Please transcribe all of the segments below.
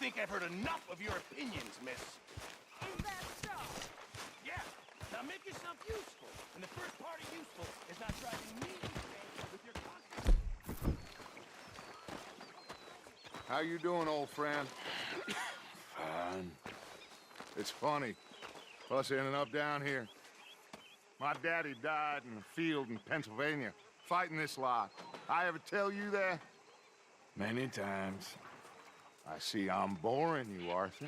think I've heard enough of your opinions, miss. Is that so? Yeah, now make yourself useful. And the first part of useful is not driving me insane with your constant... How you doing, old friend? Fine. It's funny, us ending up down here. My daddy died in a field in Pennsylvania, fighting this lot. I ever tell you that? Many times. I see I'm boring you, Arthur.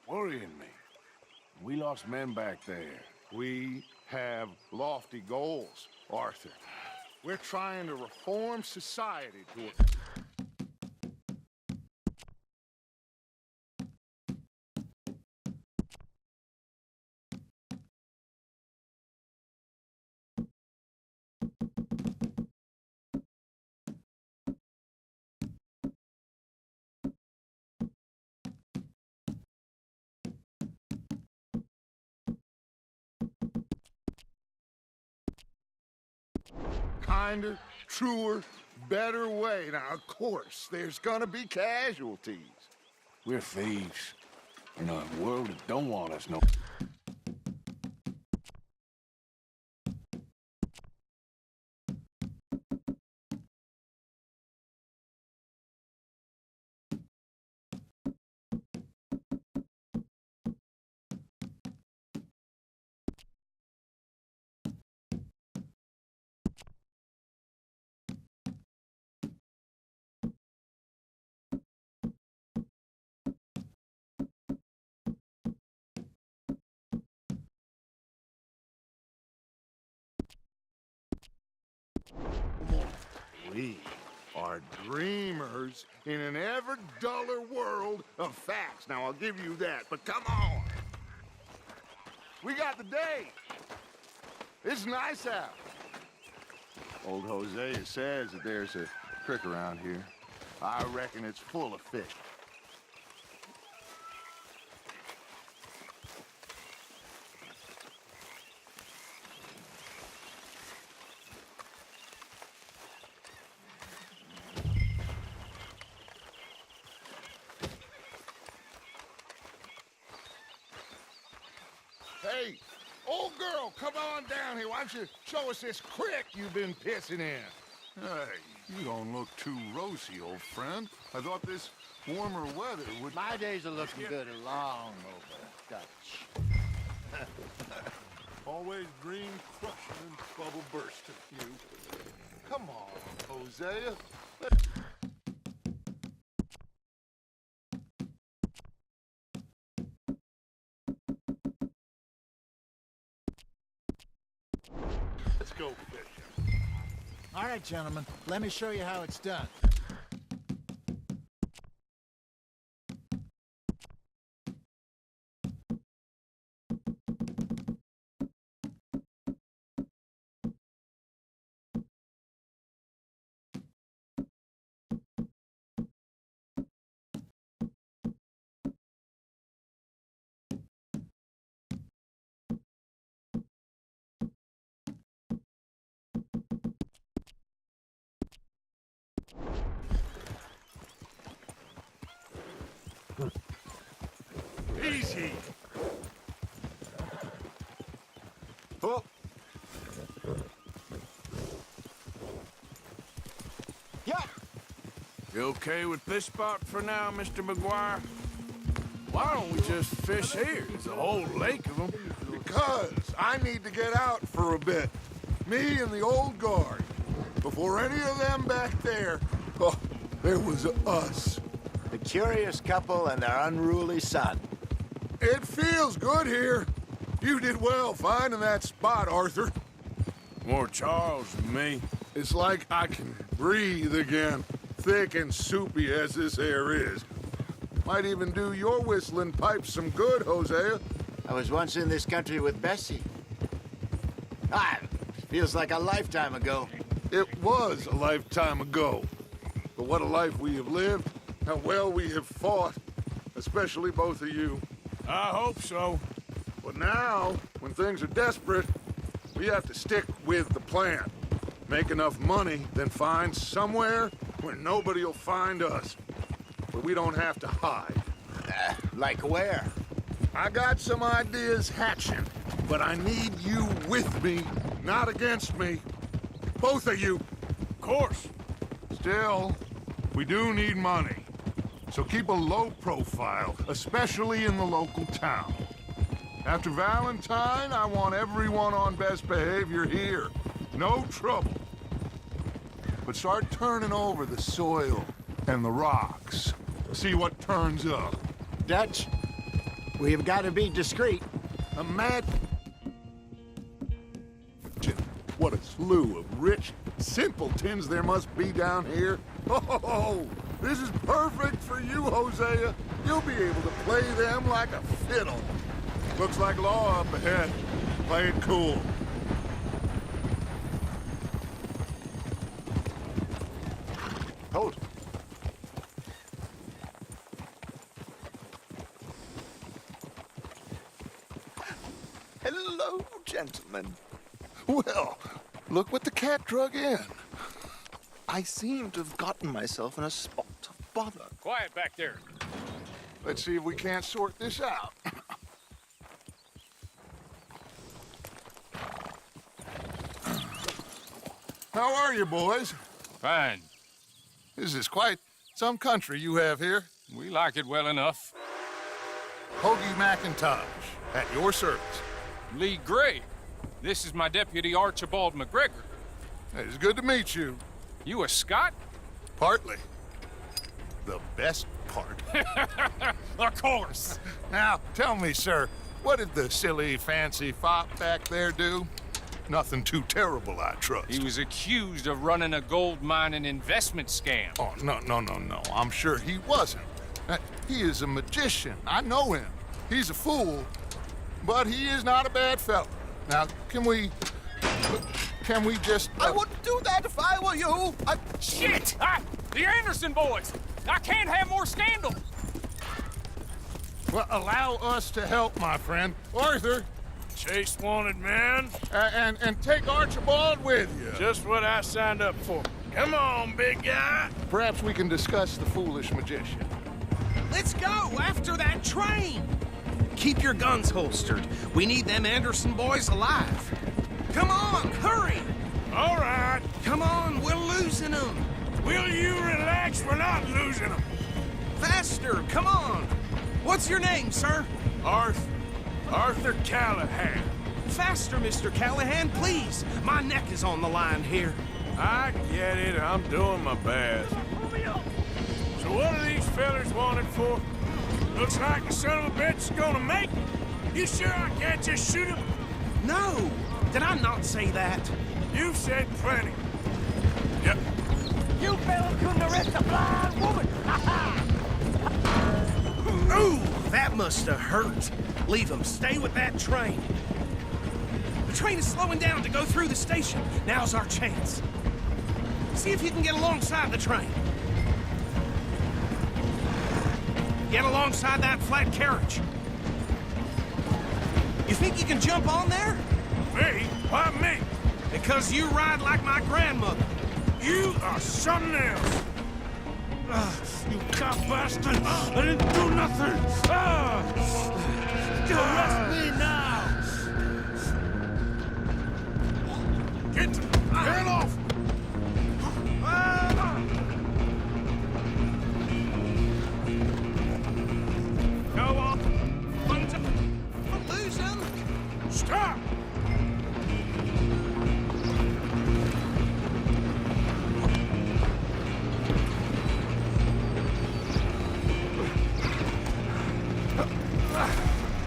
Worrying me. We lost men back there. We have lofty goals, Arthur. We're trying to reform society to a... kinder, truer, better way. Now, of course, there's gonna be casualties. We're thieves. In a world that don't want us no... We are dreamers in an ever duller world of facts. Now, I'll give you that, but come on. We got the day. It's nice out. Old Hosea says that there's a creek around here. I reckon it's full of fish. Hey, old girl, come on down here. Why don't you show us this creek you've been pissing in? Hey, you don't look too rosy, old friend. I thought this warmer weather would... My days are looking good along over, Dutch. Always dream crushing and bubble bursting, you. Come on, Hosea. Let's go fishing. All right, gentlemen, let me show you how it's done. Easy. Oh, Yeah! You okay with this spot for now, Mr. McGuire? Why don't we just fish here? There's a whole lake of them. Because I need to get out for a bit. Me and the old guard. Before any of them back there, oh, there was us. The curious couple and their unruly son. It feels good here. You did well finding that spot, Arthur. More Charles than me. It's like I can breathe again, thick and soupy as this air is. Might even do your whistling pipes some good, Hosea. I was once in this country with Bessie. Feels like a lifetime ago. It was a lifetime ago. But what a life we have lived, how well we have fought, especially both of you. I hope so. But now, when things are desperate, we have to stick with the plan. Make enough money, then find somewhere where nobody will find us. where we don't have to hide. Like where? I got some ideas hatching, but I need you with me, not against me. Both of you. Of course. Still, we do need money. So keep a low profile, especially in the local town. After Valentine, I want everyone on best behavior here. No trouble. But start turning over the soil and the rocks. See what turns up. Dutch, we've got to be discreet. Imagine what a slew of rich simpletons there must be down here. Oh, this is perfect for you, Hosea. You'll be able to play them like a fiddle. Looks like law up ahead. Play it cool. Hold. Hello, gentlemen. Well, look what the cat drug in. I seem to have gotten myself in a spot of bother. Quiet back there. Let's see if we can't sort this out. How are you, boys? Fine. This is quite some country you have here. We like it well enough. Hoagie McIntosh, at your service. Lee Gray. This is my deputy, Archibald McGregor. It's good to meet you. You a Scot? Partly. The best part. Of course. Now, tell me, sir, what did the silly, fancy fop back there do? Nothing too terrible, I trust. He was accused of running a gold mining investment scam. Oh, no. I'm sure he wasn't. He is a magician. I know him. He's a fool, but he is not a bad fellow. Now, can we just... I wouldn't do that if I were you. Shit! The Anderson boys! I can't have more scandal! Well, allow us to help, my friend. Arthur, Chase wanted man. and take Archibald with you. Just what I signed up for. Come on, big guy. Perhaps we can discuss the foolish magician. Let's go after that train. Keep your guns holstered. We need them Anderson boys alive. Come on, hurry. All right. Come on, we're losing them. Will you relax? We're not losing them. Faster, come on. What's your name, sir? Arthur Callahan. Faster, Mr. Callahan, please. My neck is on the line here. I get it. I'm doing my best. So what are these fellas wanted for? Looks like the son of a bitch is gonna make it. You sure I can't just shoot him? No, did I not say that? You said plenty. Yep. You fellas couldn't arrest a blind woman! Ooh, that must have hurt. Leave them. Stay with that train. The train is slowing down to go through the station. Now's our chance. See if you can get alongside the train. Get alongside that flat carriage. You think you can jump on there? Me? Why me? Because you ride like my grandmother. You are something else. You cop bastard! I didn't do nothing! Arrest me now! Get off! Go on. Lose them. Stop!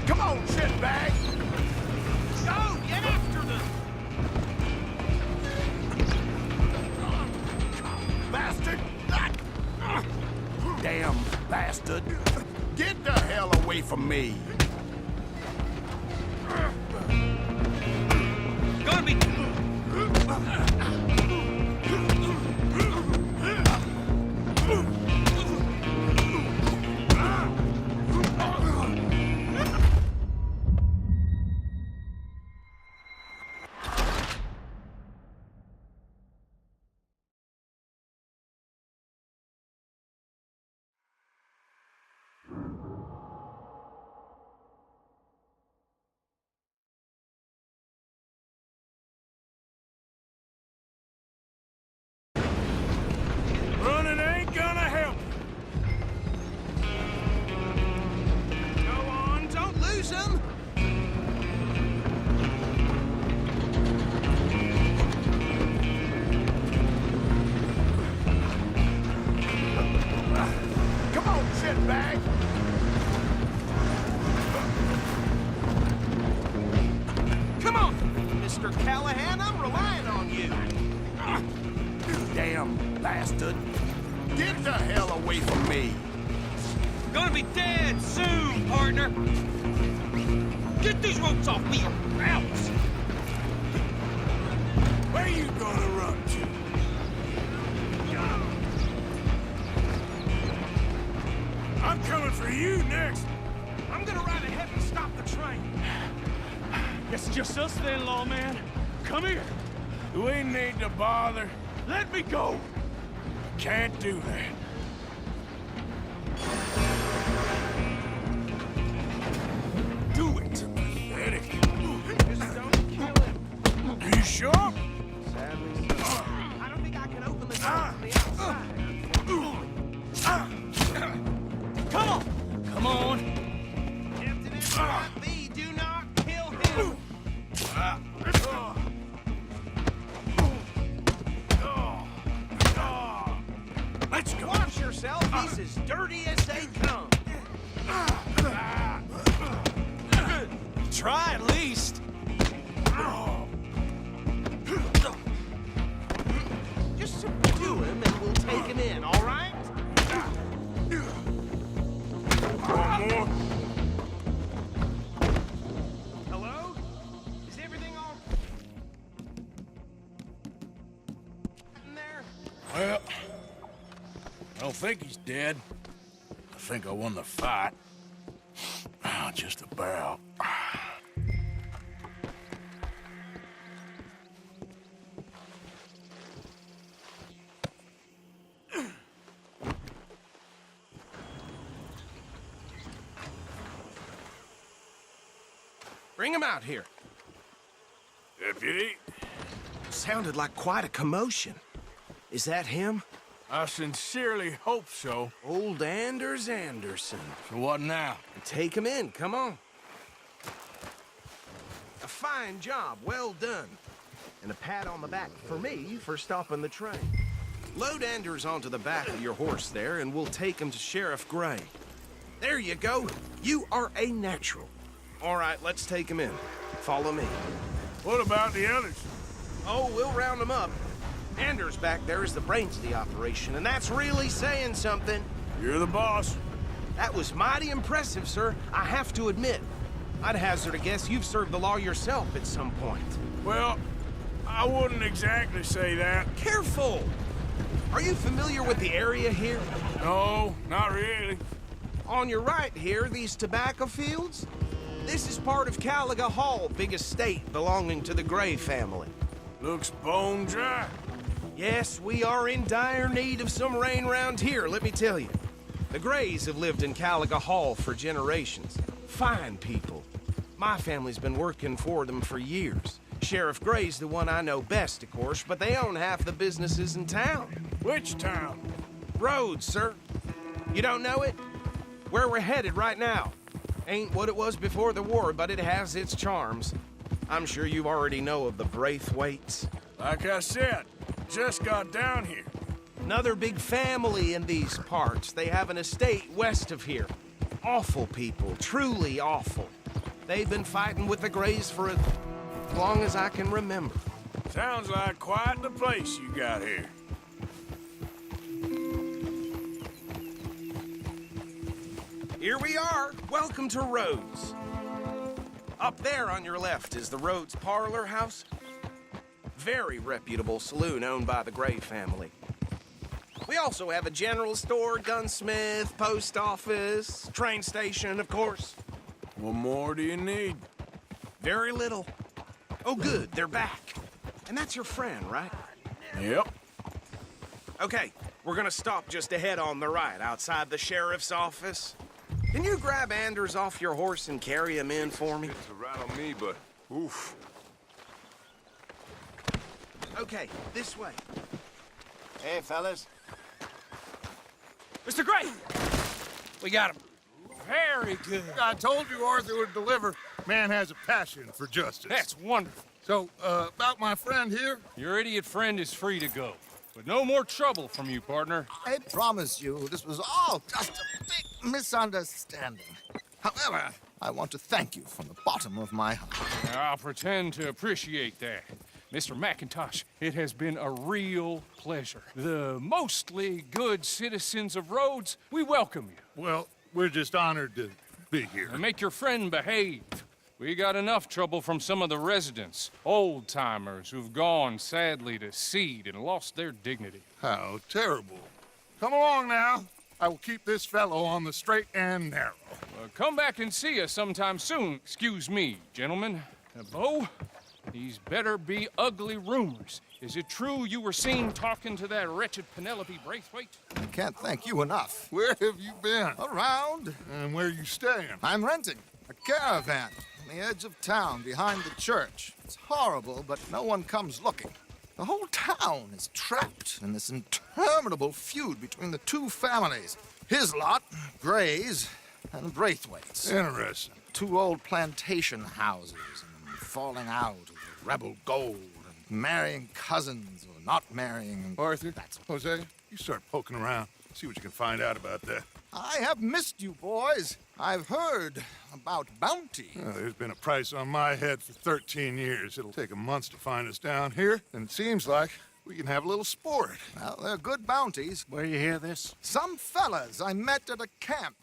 Come on, shitbag! Go, get after them. Bastard! Damn bastard. Get the hell away from me! Gonna be... bastard! Get the hell away from me! Gonna be dead soon, partner. Get these ropes off me or else. Where you gonna run to? I'm coming for you next. I'm gonna ride ahead and stop the train. It's just us then, lawman. Come here. Do we need to bother? Let me go. Can't do that. Do it. Ready? Just don't kill him. You sure? Sadly, I don't think I can open the door from the outside. Come on. Come on. Captain, it might be. Do not kill him. Let's go. Watch yourself. He's as dirty as they come. Try at least. Just subdue him and we'll take him in, all right? One more. Hello? Is everything all in there? Well, I don't think he's dead. I think I won the fight. Just about. Bring him out here. Deputy, Sounded like quite a commotion. Is that him? I sincerely hope so. Old Anders Anderson. So what now? Take him in, come on. A fine job, well done. And a pat on the back for me for stopping the train. Load Anders onto the back of your horse there, and we'll take him to Sheriff Gray. There you go. You are a natural. All right, let's take him in. Follow me. What about the others? Oh, we'll round them up. Anders back there is the brains of the operation, and that's really saying something. You're the boss. That was mighty impressive, sir. I have to admit. I'd hazard a guess you've served the law yourself at some point. Well, I wouldn't exactly say that. Careful! Are you familiar with the area here? No, not really. On your right here, these tobacco fields? This is part of Caliga Hall, big estate belonging to the Gray family. Looks bone dry. Yes, we are in dire need of some rain round here, let me tell you. The Grays have lived in Caliga Hall for generations. Fine people. My family's been working for them for years. Sheriff Gray's the one I know best, of course, but they own half the businesses in town. Which town? Rhodes, sir. You don't know it? Where we're headed right now. Ain't what it was before the war, but it has its charms. I'm sure you already know of the Braithwaites. Like I said, just got down here. Another big family in these parts. They have an estate west of here. Awful people, truly awful. They've been fighting with the Grays for as long as I can remember. Sounds like quite the place you got here. Here we are. Welcome to Rhodes. Up there on your left is the Rhodes Parlor House. Very reputable saloon owned by the Gray family. We also have a general store, gunsmith, post office, train station, of course. What more do you need? Very little. Oh, good, they're back. And that's your friend, right? Yep. Okay, we're gonna stop just ahead on the right, outside the sheriff's office. Can you grab Anders off your horse and carry him in for me? It's a right on me, but oof. Okay, this way. Hey, fellas. Mr. Gray! We got him. Very good. I told you Arthur would deliver. Man has a passion for justice. That's wonderful. So, about my friend here? Your idiot friend is free to go. But no more trouble from you, partner. I promise you this was all just a big misunderstanding. However, I want to thank you from the bottom of my heart. I'll pretend to appreciate that. Mr. McIntosh, it has been a real pleasure. The mostly good citizens of Rhodes, we welcome you. Well, we're just honored to be here. And make your friend behave. We got enough trouble from some of the residents, old-timers who've gone, sadly, to seed and lost their dignity. How terrible. Come along now. I will keep this fellow on the straight and narrow. Come back and see us sometime soon. Excuse me, gentlemen. Bo, these better be ugly rumors. Is it true you were seen talking to that wretched Penelope Braithwaite? I can't thank you enough. Where have you been? Around. And where you staying? I'm renting a caravan on the edge of town behind the church. It's horrible, but no one comes looking. The whole town is trapped in this interminable feud between the two families. His lot, Gray's, and Braithwaite's. Interesting. Two old plantation houses and falling out of the rebel gold and marrying cousins or not marrying. And Arthur, that's Jose, you start poking around. See what you can find out about that. I have missed you, boys. I've heard about bounty. There's been a price on my head for 13 years. It'll take 'em months to find us down here, and it seems like we can have a little sport. Well, they're good bounties. Where you hear this? Some fellas I met at a camp.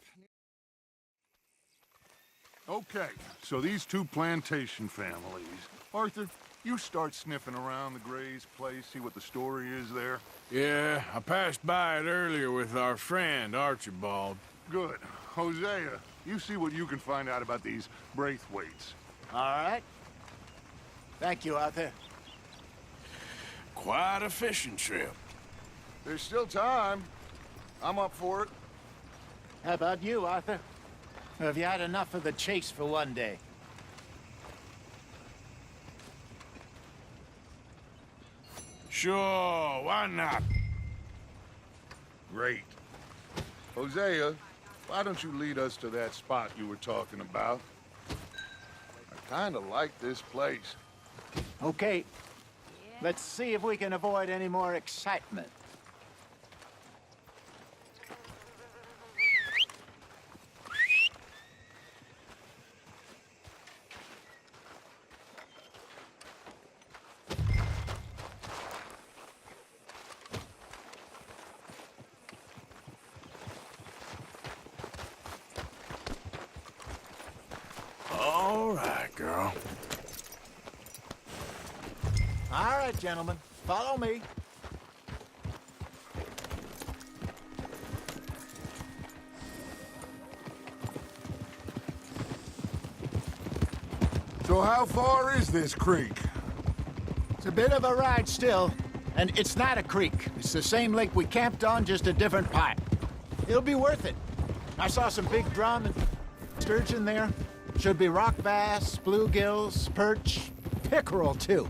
Okay, so these two plantation families. Arthur, you start sniffing around the Gray's place, see what the story is there. Yeah, I passed by it earlier with our friend, Archibald. Good. Hosea, you see what you can find out about these Braithwaites. All right. Thank you, Arthur. Quite a fishing trip. There's still time. I'm up for it. How about you, Arthur? Or have you had enough of the chase for one day? Sure, why not? Great. Hosea, why don't you lead us to that spot you were talking about? I kind of like this place. Okay. Let's see if we can avoid any more excitement. All right, girl. All right, gentlemen. Follow me. So how far is this creek? It's a bit of a ride still, and it's not a creek. It's the same lake we camped on, just a different part. It'll be worth it. I saw some big drum and sturgeon there. Should be rock bass, bluegills, perch, pickerel, too.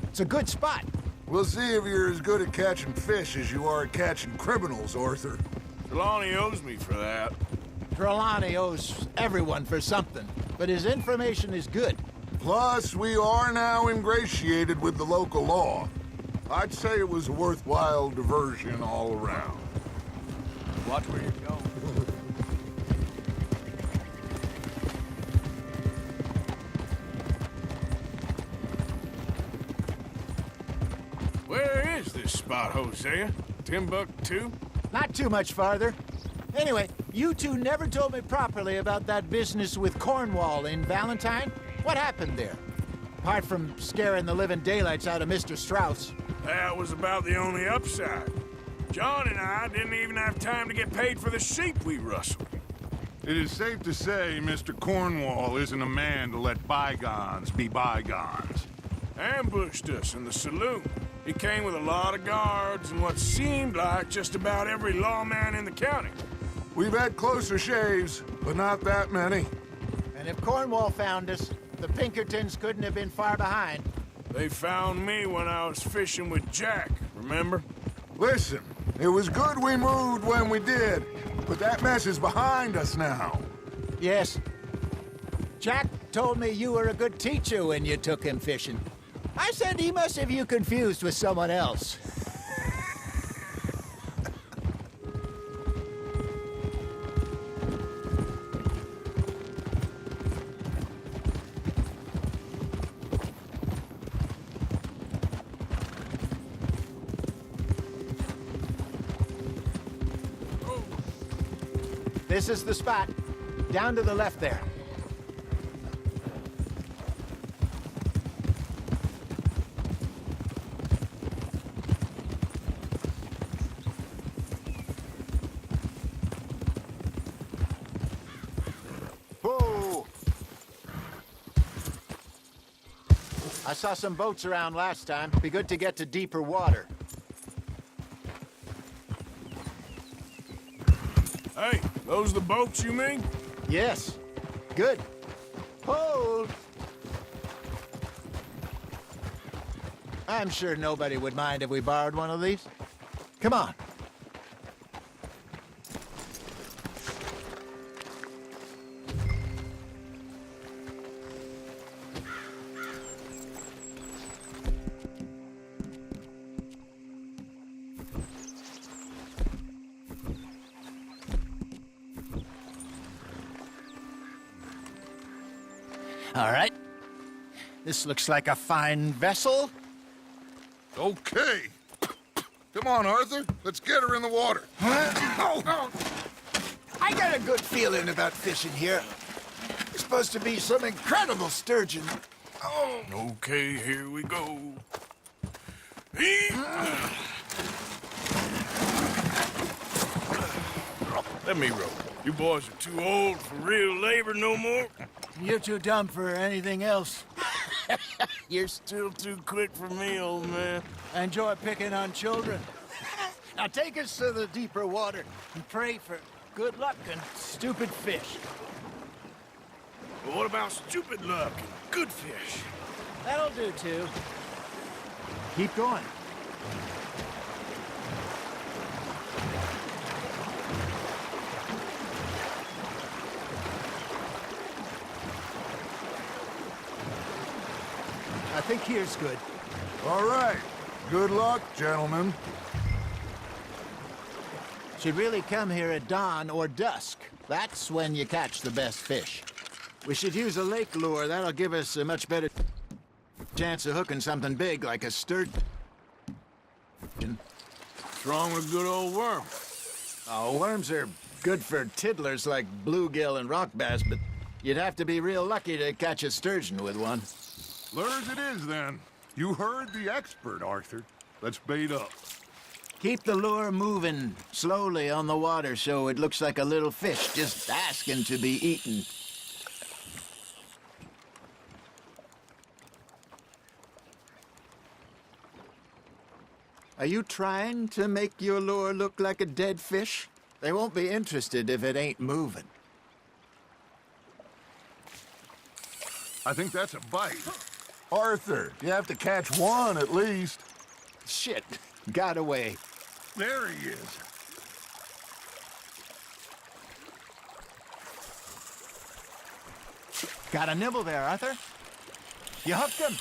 It's a good spot. We'll see if you're as good at catching fish as you are at catching criminals, Arthur. Trelawney owes me for that. Trelawney owes everyone for something, but his information is good. Plus, we are now ingratiated with the local law. I'd say it was a worthwhile diversion all around. Watch where you go. Where is this spot, Hosea? Timbuktu? Not too much farther. Anyway, you two never told me properly about that business with Cornwall in Valentine. What happened there? Apart from scaring the living daylights out of Mr. Strauss. That was about the only upside. John and I didn't even have time to get paid for the sheep we rustled. It is safe to say Mr. Cornwall isn't a man to let bygones be bygones. Ambushed us in the saloon. He came with a lot of guards and what seemed like just about every lawman in the county. We've had closer shaves, but not that many. And if Cornwall found us, the Pinkertons couldn't have been far behind. They found me when I was fishing with Jack, remember? Listen, it was good we moved when we did, but that mess is behind us now. Yes. Jack told me you were a good teacher when you took him fishing. I said he must have you confused with someone else. This is the spot. Down to the left there. Whoa! I saw some boats around last time. Be good to get to deeper water. Hey, those the boats you mean? Yes. Good. Hold! I'm sure nobody would mind if we borrowed one of these. Come on. All right. This looks like a fine vessel. Okay. Come on, Arthur. Let's get her in the water. I got a good feeling about fishing here. There's supposed to be some incredible sturgeon. Oh, Okay, here we go. Let me row. You boys are too old for real labor no more. You're too dumb for anything else. You're still too quick for me, old man. I enjoy picking on children. Now take us to the deeper water and pray for good luck and stupid fish. But what about stupid luck and good fish? That'll do, too. Keep going. I think here's good. All right. Good luck, gentlemen. Should really come here at dawn or dusk. That's when you catch the best fish. We should use a lake lure. That'll give us a much better chance of hooking something big like a sturgeon. What's wrong with a good old worm? Oh, worms are good for tiddlers like bluegill and rock bass, but you'd have to be real lucky to catch a sturgeon with one. Lures it is, then. You heard the expert, Arthur. Let's bait up. Keep the lure moving slowly on the water so it looks like a little fish just asking to be eaten. Are you trying to make your lure look like a dead fish? They won't be interested if it ain't moving. I think that's a bite. Arthur, you have to catch one at least. Shit, got away. There he is. Got a nibble there, Arthur. You hooked him.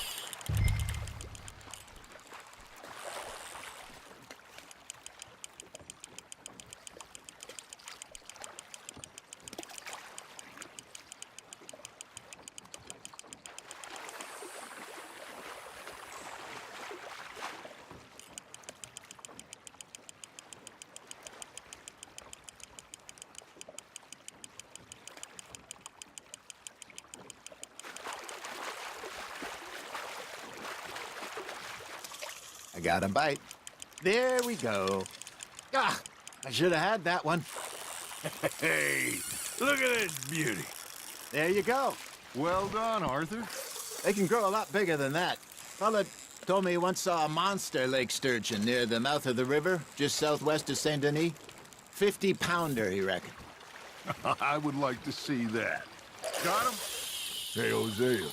I got a bite. There we go. Ah, I should have had that one. Hey, look at this beauty. There you go. Well done, Arthur. They can grow a lot bigger than that. Fella told me he once saw a monster lake sturgeon near the mouth of the river, just southwest of Saint Denis. 50-pounder, he reckoned. I would like to see that. Got him? Hey, Hosea. You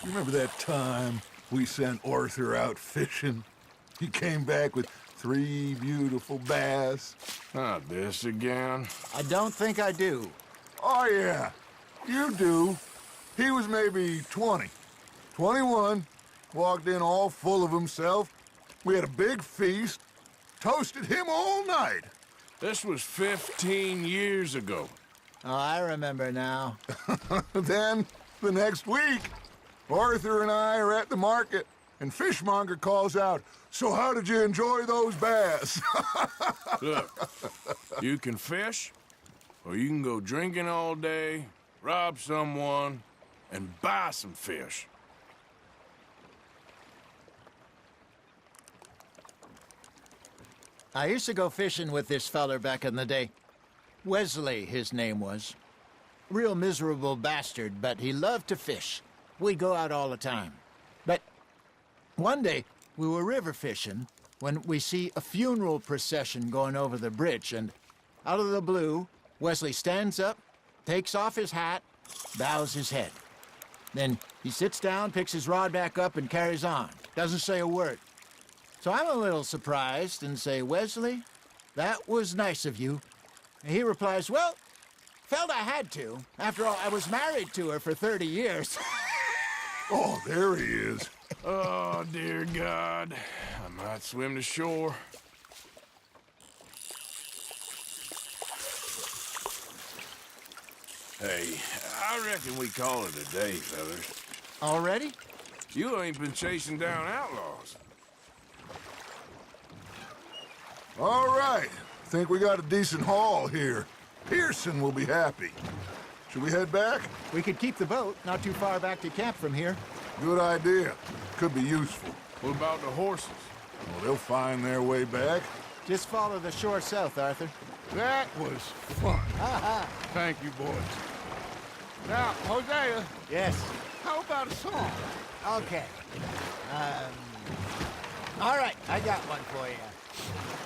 remember that time we sent Arthur out fishing? He came back with 3 beautiful bass. Not this again. I don't think I do. Oh, yeah. You do. He was maybe 20. 21. Walked in all full of himself. We had a big feast. Toasted him all night. This was 15 years ago. Oh, I remember now. Then, the next week, Arthur and I are at the market, and Fishmonger calls out, "So how did you enjoy those bass?" Look, you can fish, Or you can go drinking all day, rob someone, and buy some fish. I used to go fishing with this feller back in the day. Wesley, his name was. Real miserable bastard, but he loved to fish. We'd go out all the time. But one day, we were river fishing when we see a funeral procession going over the bridge, and out of the blue, Wesley stands up, takes off his hat, bows his head. Then he sits down, picks his rod back up, and carries on. Doesn't say a word. So I'm a little surprised and say, Wesley, that was nice of you. And he replies, well, felt I had to. After all, I was married to her for 30 years. Oh, there he is. Oh, dear God. I might swim to shore. Hey, I reckon we call it a day, fellas. Already? You ain't been chasing down outlaws. All right. Think we got a decent haul here. Pearson will be happy. Should we head back? We could keep the boat, not too far back to camp from here. Good idea. Could be useful. What about the horses? Well, they'll find their way back. Just follow the shore south, Arthur. That was fun. Thank you, boys. Now, Hosea, Yes. how about a song? Okay. All right, I got one for you.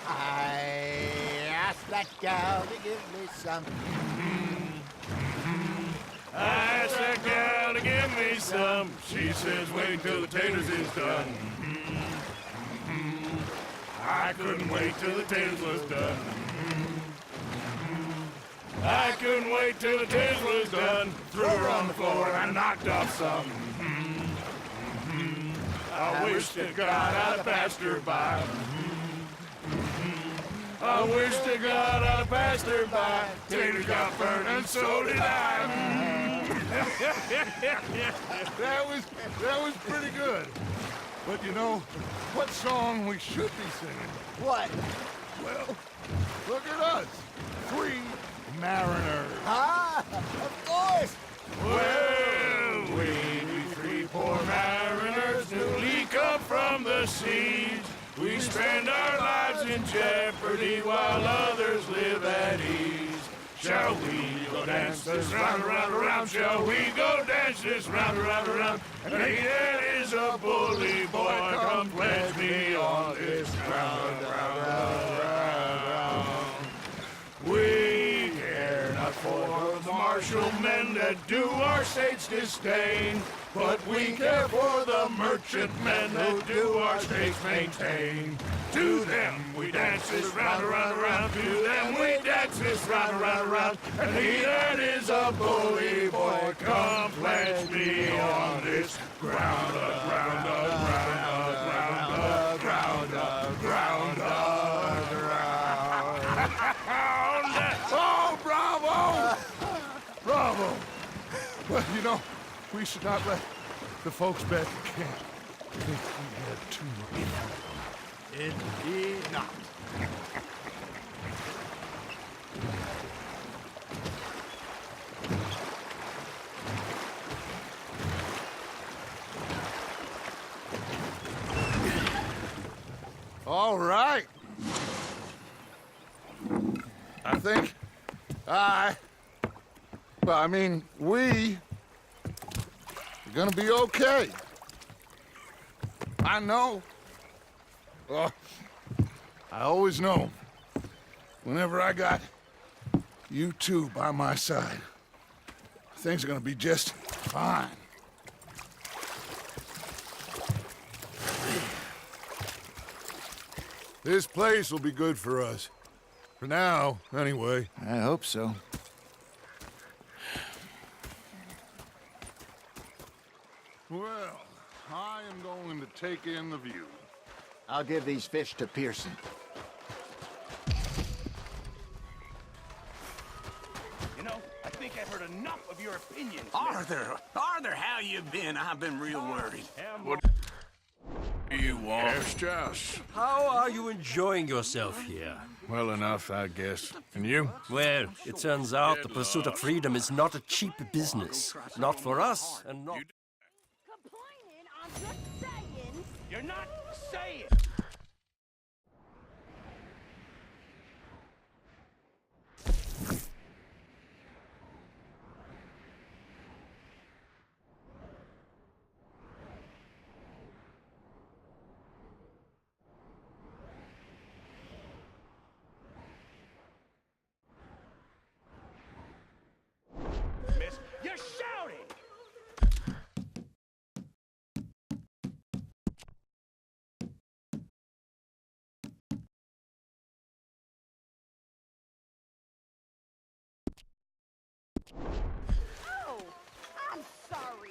I asked that gal to give me some. I asked that gal to give me some. She says, wait till the taters is done. I couldn't wait till the taters was done. I couldn't wait till the taters was done. Threw her on the floor and I knocked off some. I wish to God I'd passed her by. I wish to God I'd passed her by. Taters got burned and so did I. That was pretty good. But you know, what song we should be singing? What? Well, look at us. 3 mariners. Ah, of course. Well, we 3 poor mariners newly come from the seas. We spend our lives in jeopardy while others live at ease. Shall we go dance this round, around, around? Shall we go dance this round, around, around? And that is a bully boy, come pledge me on this ground, round. We care not for the martial men that do our state's disdain, but we care for the merchant men that do our states maintain. To them we dance this round, around, around. To them we dance this round, around, around. And he that is a bully boy, come pledge me on this ground, ground, ground, ground, ground, ground, ground. Oh, bravo! Bravo! Well, you know, we should not let the folks back at camp think we had too much fun. Indeed not. All right. I think we're gonna be okay. I know. I always know. Whenever I got you two by my side, things are gonna be just fine. This place will be good for us. For now, anyway. I hope so. Well, I am going to take in the view. I'll give these fish to Pearson. You know, I think I've heard enough of your opinions. Arthur, how you been? I've been real worried. What do you want? Yes, Josh. How are you enjoying yourself here? Well enough, I guess. And you? Well, it turns out the pursuit of freedom is not a cheap business. Not for us, and not... Complaining, I'm just saying. You're not saying. Miss, you're shouting. Oh, I'm sorry.